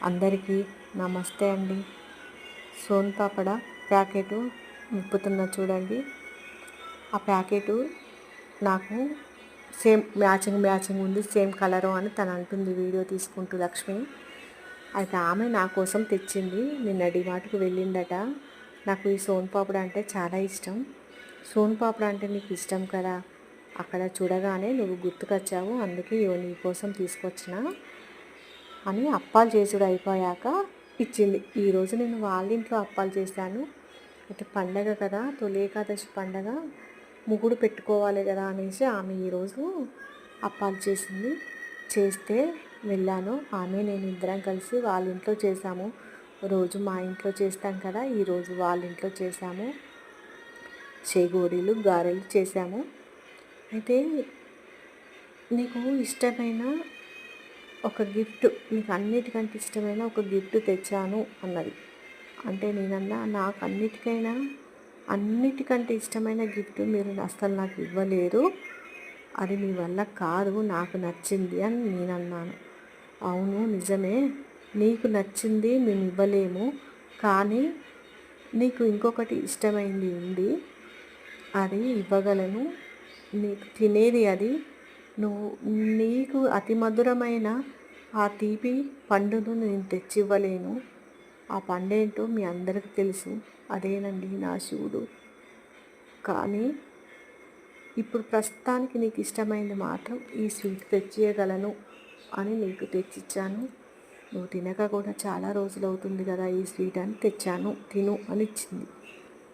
అందరికీ నమస్తే అండి. సోన్ పాపడ ప్యాకెటు విప్పుతున్నా చూడండి. ఆ ప్యాకెటు నాకు సేమ్ మ్యాచింగ్ ఉంది, సేమ్ కలరు అని తను అంటుంది వీడియో తీసుకుంటూ లక్ష్మి. అయితే ఆమె నా కోసం తెచ్చింది. నిన్న డిమార్ట్కి వెళ్ళిందట. నాకు ఈ సోన్ పాపడ అంటే చాలా ఇష్టం. సోన్ పాపడ అంటే నీకు ఇష్టం కదా, అక్కడ చూడగానే నువ్వు గుర్తుకొచ్చావు, అందుకే నీ కోసం తీసుకొచ్చిన అని అప్పాలు చేసుడు అయిపోయాక ఇచ్చింది. ఈరోజు నేను వాళ్ళ ఇంట్లో అప్పాలు చేశాను. అయితే పండగ కదా, తొలి ఏకాదశి పండగ, ముగ్గుడు పెట్టుకోవాలి కదా అనేసి ఆమె ఈరోజు అప్పాలు చేసింది. చేస్తే వెళ్ళాను. ఆమె నేను ఇద్దరం కలిసి వాళ్ళ ఇంట్లో చేశాము. రోజు మా ఇంట్లో చేస్తాం కదా, ఈరోజు వాళ్ళ ఇంట్లో చేశాము. చేగోడీలు గారెలు చేశాము. అయితే నీకు ఇష్టమైన ఒక గిఫ్ట్, నీకు అన్నిటికంటే ఇష్టమైన ఒక గిఫ్ట్ తెచ్చాను అన్నది. అంటే నేనన్నా, నాకు అన్నిటికంటే ఇష్టమైన గిఫ్ట్ మీరు అసలు నాకు ఇవ్వలేరు, అది మీ వల్ల కాదు, నాకు నచ్చింది అని నేనన్నాను. అవును నిజమే, నీకు నచ్చింది మేము ఇవ్వలేము, కానీ నీకు ఇంకొకటి ఇష్టమైంది ఉంది, అది ఇవ్వగలను. నీకు తినేది అది, నీకు అతి మధురమైన ఆ తీపి పండును నేను తెచ్చివ్వలేను. ఆ పండేంటో మీ అందరికి తెలుసు, అదేనండి నా శివుడు. కానీ ఇప్పుడు ప్రస్తుతానికి నీకు ఇష్టమైంది మాత్రం ఈ స్వీట్ తెచ్చియగలను అని నీకు తెచ్చిచ్చాను. నువ్వు తినక కూడా చాలా రోజులు అవుతుంది కదా ఈ స్వీట్ అని తెచ్చాను, తిను అని ఇచ్చింది.